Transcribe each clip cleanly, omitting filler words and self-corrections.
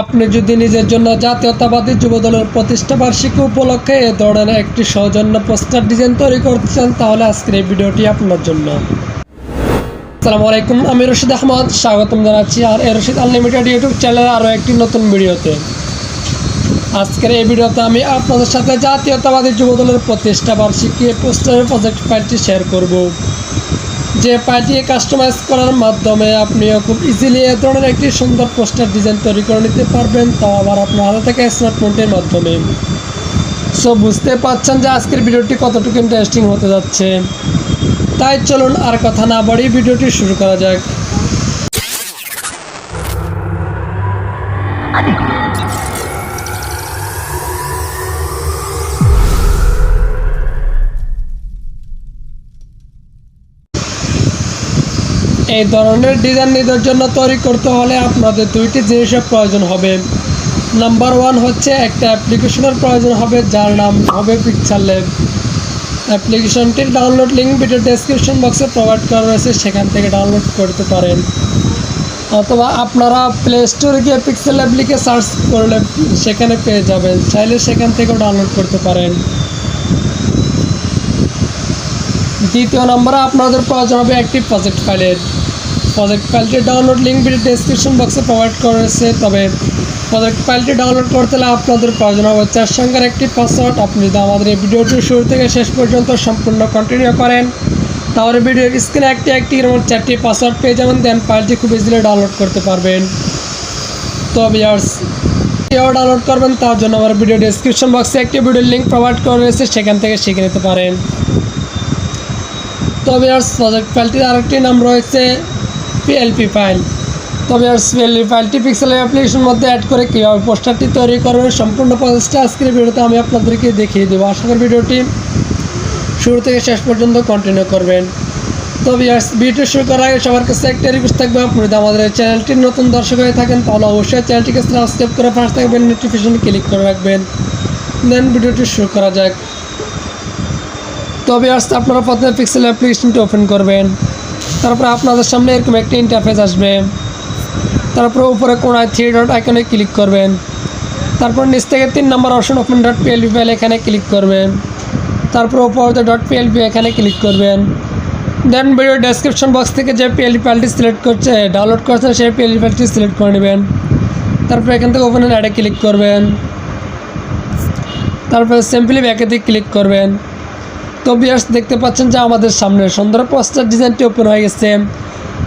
আপনি যদি নিজের জন্য জাতীয়তাবাদী যুবদলের প্রতিষ্ঠা বার্ষিকী উপলক্ষে এ ধরনের একটি সৌজন্য পোস্টার ডিজাইন তৈরি করতে চান তাহলে আজকের এই ভিডিওটি আপনার জন্য। আসসালামু আলাইকুম, আমি রশিদ আহমদ, স্বাগতম জানাচ্ছি আর রশিদ আনলিমিটেড ইউটিউব চ্যানেলের আরও একটি নতুন ভিডিওতে। আজকের এই ভিডিওতে আমি আপনাদের সাথে জাতীয়তাবাদী যুবদলের প্রতিষ্ঠা বার্ষিকী পোস্টারের প্রজেক্ট ফাইলটি শেয়ার করব, যে ফাইলটি কাস্টমাইজ করার মাধ্যমে আপনিও খুব ইজিলি এ ধরনের একটি সুন্দর পোস্টার ডিজাইন তৈরি করে নিতে পারবেন, তাও আবার আপনার হাতে থেকে স্মার্টফোনটির মাধ্যমে। সো বুঝতে পারছেন যে আজকের ভিডিওটি কতটুকু ইন্টারেস্টিং হতে যাচ্ছে। তাই চলুন আর কথা না বাড়িয়ে ভিডিওটি শুরু করা যাক। এই ধরনের ডিজাইন নিজের জন্য তৈরি করতে হলে আপনাদের দুইটি জিনিসের প্রয়োজন হবে। নাম্বার ওয়ান হচ্ছে একটা অ্যাপ্লিকেশনের প্রয়োজন হবে, যার নাম হবে পিকচার ল্যাব। অ্যাপ্লিকেশনটির ডাউনলোড লিঙ্ক ভিডিও ডেসক্রিপশন বক্সে প্রোভাইড করা রয়েছে, সেখান থেকে ডাউনলোড করতে পারেন, অথবা আপনারা প্লে স্টোরে গিয়ে পিক্সেল ল্যাব লিখে সার্চ করলে সেখানে পেয়ে যাবেন, চাইলে সেখান থেকেও ডাউনলোড করতে পারেন। দ্বিতীয় নম্বরে আপনাদের প্রয়োজন হবে একটি প্রজেক্ট ফাইলের। প্রজেক্ট ফাইলটির ডাউনলোড লিঙ্ক ভিডিও ডেসক্রিপশন বক্সে প্রোভাইড করা রয়েছে। তবে প্রজেক্ট ফাইলটি ডাউনলোড করতে হলে আপনাদের প্রয়োজন হবে 4 সংখ্যার একটি পাসওয়ার্ড। আপনি যদি আমাদের এই ভিডিওটি শুরু থেকে শেষ পর্যন্ত সম্পূর্ণ কন্টিনিউ করেন তাহলে ভিডিওর স্ক্রিনে একটি এর মধ্যে 4টি পাসওয়ার্ড পেয়ে যাবেন, দেন ফাইলটি খুব ইজিলি ডাউনলোড করতে পারবেন। তো ভিউয়ার্স, কীভাবে ডাউনলোড করবেন তার জন্য আমার ভিডিও ডেসক্রিপশন বক্সে একটি ভিডিওর লিঙ্ক প্রোভাইড করা রয়েছে, সেখান থেকে শিখে নিতে পারেন। তো ভিউয়ার্স, প্রজেক্ট ফাইলটির আরেকটি নাম রয়েছে পিএলপি ফাইল। তবে আর পিএলপি ফাইলটি পিক্সেল অ্যাপ্লিকেশনের মধ্যে অ্যাড করে কীভাবে পোস্টারটি তৈরি করবেন সম্পূর্ণ প্রসেসটা আজকের ভিডিওতে আমি আপনাদেরকে দেখিয়ে দেবো। আশা করি ভিডিওটি শুরু থেকে শেষ পর্যন্ত কন্টিনিউ করবেন। তো ভিউয়ার্স, ভিডিও শুরু করার আগে সবার কাছে একটা রিকোয়েস্ট থাকবে, আপনি যদি আমাদের চ্যানেলটির নতুন দর্শক হয়ে থাকেন তাহলে অবশ্যই চ্যানেলটিকে সাবস্ক্রাইব করে পাশে থাকবেন, নোটিফিকেশন ক্লিক করে রাখবেন। দেন ভিডিওটি শুরু করা যাক। তো ভিউয়ার্স, আপনারা প্রথমে পিক্সেল অ্যাপ্লিকেশনটি ওপেন করবেন। তারপরে আপনাদের সামনে এরকম একটি ইন্টারফেস আসবে। তারপরে উপরে কোণায় 3 ডট আইকনে ক্লিক করবেন। তারপর নিচ থেকে 3 নম্বর option open dot PLP file এখানে ক্লিক করবেন। তারপর উপরে ডট পিএলপি এখানে ক্লিক করবেন। দেন ভিডিও ডেসক্রিপশন বক্স থেকে যে পিএলপি ফাইলটি সিলেক্ট করছে ডাউনলোড করছেন সেই পিএলপি ফাইলটি সিলেক্ট করে নেবেন। তারপর এখান থেকে ওপেন অ্যাডে ক্লিক করবেন। তারপরে সিম্পলি ব্যাকে দিয়ে ক্লিক করবেন। তো ভিউয়ার্স, দেখতে পাচ্ছেন যে আমাদের সামনে সুন্দর পোস্টার ডিজাইনটি ওপেন হয়ে গেছে।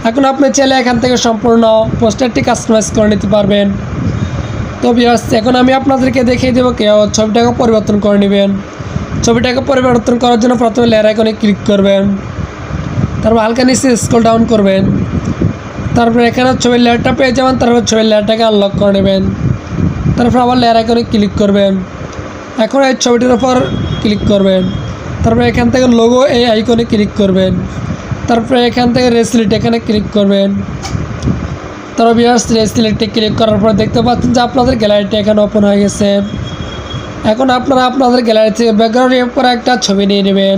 এখন আপনি চাইলে এখান থেকে সম্পূর্ণ পোস্টারটি কাস্টমাইজ করে নিতে পারবেন। তো ভিউয়ার্স, এখন আমি আপনাদেরকে দেখিয়ে দেবো কীভাবে ছবিটাকে পরিবর্তন করে নেবেন। ছবিটাকে পরিবর্তন করার জন্য প্রথমে লেয়ার আইকনে ক্লিক করবেন। তারপর হালকা নিচে স্ক্রল ডাউন করবেন। তারপর এখানে ছবির লেয়ারটা পেয়ে যাবেন। তারপর ছবির লেয়ারটাকে আনলক করে নেবেন। তারপর আবার লেয়ার আইকনে ক্লিক করবেন। এখন এই ছবিটির উপর ক্লিক করবেন। তারপরে এখান থেকে লোগো এই আইকনে ক্লিক করবেন। তারপরে এখান থেকে রেসিলেক্ট এখানে ক্লিক করবেন। তারপর ভিউয়ার্স, রেসিলেক্টে ক্লিক করার পর দেখতে পাচ্ছেন যে আপনাদের গ্যালারিটি এখানে ওপেন হয়ে গেছে। এখন আপনারা আপনাদের গ্যালারি থেকে ব্যাকগ্রাউন্ড রিমুভ করে একটা ছবি নিয়ে নেবেন।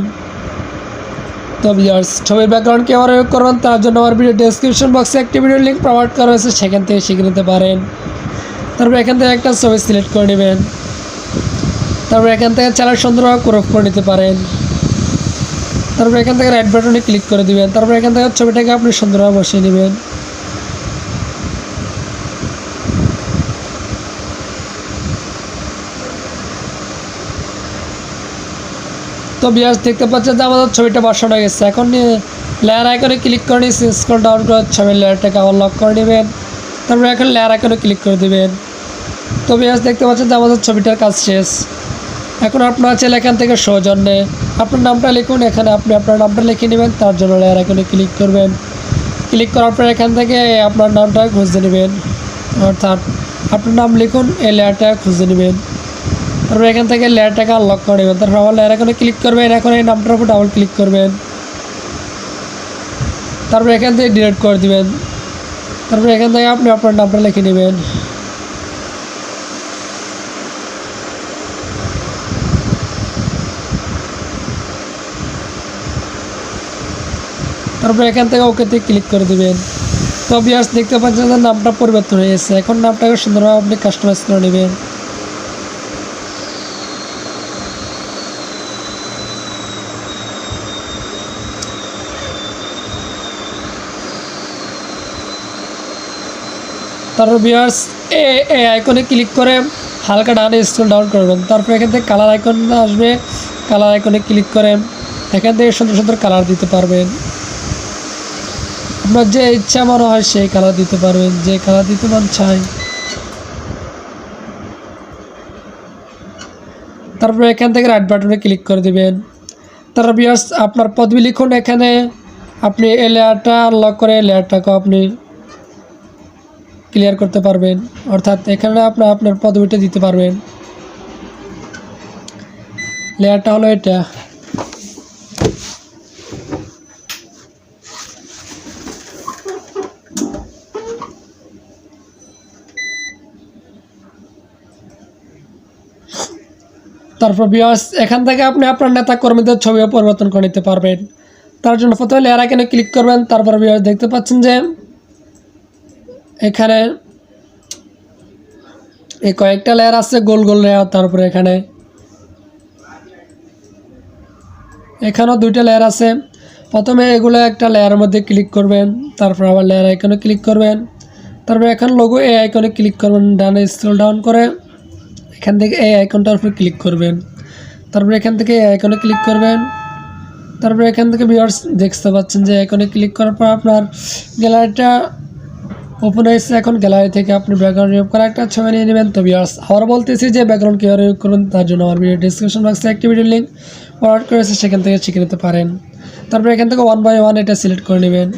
তো ভিউয়ার্স, ছবির ব্যাকগ্রাউন্ড কীভাবে রিমুভ করবেন তার জন্য আমার ভিডিও ডেসক্রিপশন বক্সে একটি ভিডিও লিঙ্ক প্রোভাইড করা হয়েছে, সেখান থেকে শিখে নিতে পারেন। তারপর এখান থেকে একটা ছবি সিলেক্ট করে নেবেন। তারপর এখান থেকে চাইলে সুন্দরভাবে ক্রপ করে নিতে পারেন। তারপর এখান থেকে রাইট বাটনে ক্লিক করে দিবেন। তারপর এখান থেকে ছবিটাকে আপনি সুন্দরভাবে বসিয়ে নেবেন। তো ভিউয়ার্স, দেখতে পাচ্ছেন যে আমাদের ছবিটা বসানো হয়ে গেছে। এখন লেয়ার আইকনে ক্লিক করে নিয়ে স্ক্রল ডাউন করে ছবির লেয়ারটাকে আনলক করে নেবেন। তারপর এখন লেয়ার আইকনে ক্লিক করে দেবেন। তো ভিউয়ার্স, দেখতে পাচ্ছেন যে আমাদের ছবিটার কাজ শেষ। এখন আপনারা চাইলে এখান থেকে সৌজন্যে আপনার নামটা লিখুন, এখানে আপনি আপনার নামটা লিখে নেবেন। তার জন্য লেয়ার আইকনে ক্লিক করবেন। ক্লিক করার পর এখান থেকে আপনার নামটা খুঁজে নেবেন, অর্থাৎ আপনার নাম লিখুন, এই লেয়ারটা খুঁজে নেবেন। তারপর এখান থেকে লেয়ারটাকে আনলক করে নেবেন। তারপর আবার লেয়ার আইকনে ক্লিক করবেন। এখন এই নামটার উপর ডাবল ক্লিক করবেন। তারপর এখান থেকে ডিলিট করে দেবেন। তারপর এখান থেকে আপনি আপনার নামটা লিখে নেবেন। তারপর এখান থেকে ওকেতে ক্লিক করে দেবেন। তো ভিউয়ার্স দেখতে পাচ্ছেন যে নামটা পরিবর্তন হয়ে গেছে। এখন নামটাকে সুন্দরভাবে আপনি কাস্টমাইজ করে নেবেন। তারপর ভিউয়ার্স এই আইকনে ক্লিক করে হালকা ডানে স্ক্রল ডাউন করবেন। তারপর এখান থেকে কালার আইকন আসবে, কালার আইকনে ক্লিক করে এখান থেকে সুন্দর সুন্দর কালার দিতে পারবেন। আপনার যে ইচ্ছা মনে হয় সেই কালার দিতে পারবেন, যে কালার দিতে মন চাই। তারপরে এখান থেকে রাইট বাটনে ক্লিক করে দিবেন। তারপর ভিউয়ার্স আপনার পদবি লিখুন। এখানে আপনি এই লেয়ারটা আনলক করে লেয়ারটাকে আপনি ক্লিয়ার করতে পারবেন, অর্থাৎ এখানে আপনার পদবিটা দিতে পারবেন। লেয়ারটা হলো এটা। তারপর ভিউয়ার্স এখান থেকে আপনি আপনার নেতা কর্মীদের ছবিও পরিবর্তন করে নিতে পারবেন। তার জন্য প্রথমে লেয়ার আইকনে ক্লিক করবেন। তারপর ভিউয়ার্স দেখতে পাচ্ছেন যে এখানে এই কয়েকটা লেয়ার আছে, গোল গোল লেয়ার। তারপরে এখানেও দুইটা লেয়ার আছে। প্রথমে এগুলো একটা লেয়ারের মধ্যে ক্লিক করবেন, তারপর আবার লেয়ার আইকনে ক্লিক করবেন। তারপরে এখন লোগো এই আইকনে ক্লিক করবেন, ডানে স্ক্রল ডাউন করে এখান থেকে এই আইকনটার উপর ক্লিক করবেন। তারপরে এখান থেকে এই আইকনে ক্লিক করবেন। তারপরে এখান থেকে ভিউয়ার্স দেখতে পাচ্ছেন যে আইকনে ক্লিক করার পর আপনার গ্যালারিটা ওপেন হয়েছে। এখন গ্যালারি থেকে আপনি ব্যাকগ্রাউন্ড রিমুভ করে একটা ছবি নিয়ে নেবেন। তো ভিউয়ার্স আবার বলতেছি যে ব্যাকগ্রাউন্ড কীভাবে রিমুভ করুন, তার জন্য আমার ভিডিও ডিসক্রিপশন বক্সে একটি ভিডিও লিঙ্ক প্রোভাইড করেছে, সেখান থেকে শিখে নিতে পারেন। তারপরে এখান থেকে 1 বাই 1 এটা সিলেক্ট করে নেবেন।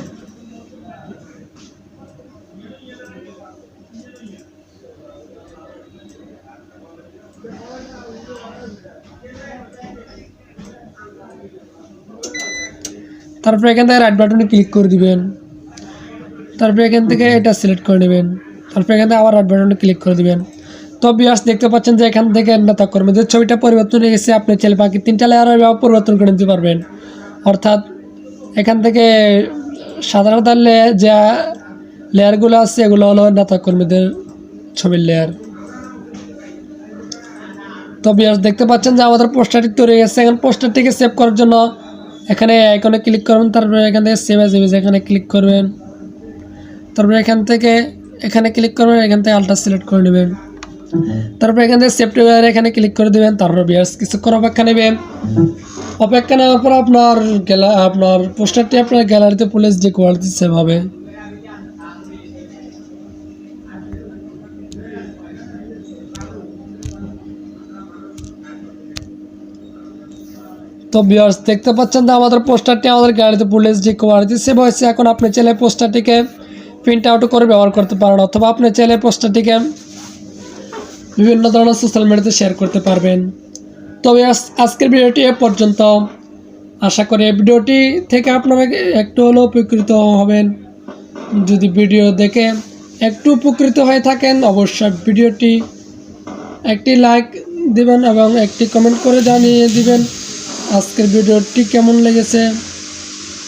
তারপরে এখান থেকে রাইট বাটনে ক্লিক করে দিবেন। তারপরে এখান থেকে এটা সিলেক্ট করে নেবেন। তারপরে এখান থেকে আবার রাইট বাটনে ক্লিক করে দিবেন। তো ভিউয়ার্স দেখতে পাচ্ছেন যে এখান থেকে নেতা কর্মীদের ছবিটা পরিবর্তন হয়ে গেছে। আপনি চাইলে বাকি 3টা লেয়ার পরিবর্তন করে নিতে পারবেন, অর্থাৎ এখান থেকে সাধারণত যে লেয়ারগুলো আছে এগুলো হলো নেতা কর্মীদের ছবির লেয়ার। তো ভিউয়ার্স দেখতে পাচ্ছেন যে আমাদের পোস্টারটি তৈরি হয়ে গেছে। এখন পোস্টারটিকে সেভ করার জন্য এখানে আইকনে ক্লিক করবেন। তারপরে এখান থেকে সেভ অ্যাজ ইমেজ এখানে ক্লিক করবেন। তারপরে এখানে ক্লিক করবেন, এখান থেকে আলট্রা সিলেক্ট করে নেবেন। তারপরে এখান থেকে সেভ টু গ্যালারি এখানে ক্লিক করে দেবেন। তারপর ভিউয়ার্স কিছুক্ষণ অপেক্ষা নেবেন। অপেক্ষা নেওয়ার পর আপনার পোস্টারটি আপনার গ্যালারিতে প্লেস যে কোয়ালিটি সেভ হবে। তো ভিউয়ার্স দেখতে পাচ্ছেন যে আমাদের পোস্টারটি আমাদের গ্যালারিতে প্লেস যে কোয়ালিটি সেভ হয়েছে। এখন আপনি চাইলে পোস্টারটিকে প্রিন্ট আউট করে ব্যবহার করতে পারেন, অথবা আপনি চাইলে পোস্টারটিকে বিভিন্ন ধরনের সোশ্যাল মিডিয়াতে শেয়ার করতে পারবেন। তবে আজকের ভিডিওটি এ পর্যন্ত। আশা করি এই ভিডিওটি থেকে আপনারা একটু হলেও উপকৃত হবেন। যদি ভিডিও দেখে একটু উপকৃত হয়ে থাকেন অবশ্যই ভিডিওটি একটি লাইক দিবেন এবং একটি কমেন্ট করে জানিয়ে দিবেন আজকের ভিডিওটি কেমন লেগেছে।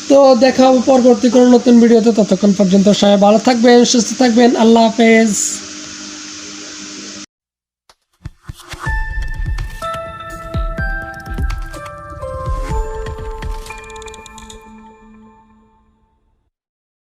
তো দেখা হবে পরবর্তী কোনো নতুন ভিডিওতে। ততক্ষণ পর্যন্ত সবাই ভালো থাকবেন, সুস্থ থাকবেন। আল্লাহ হাফেজ।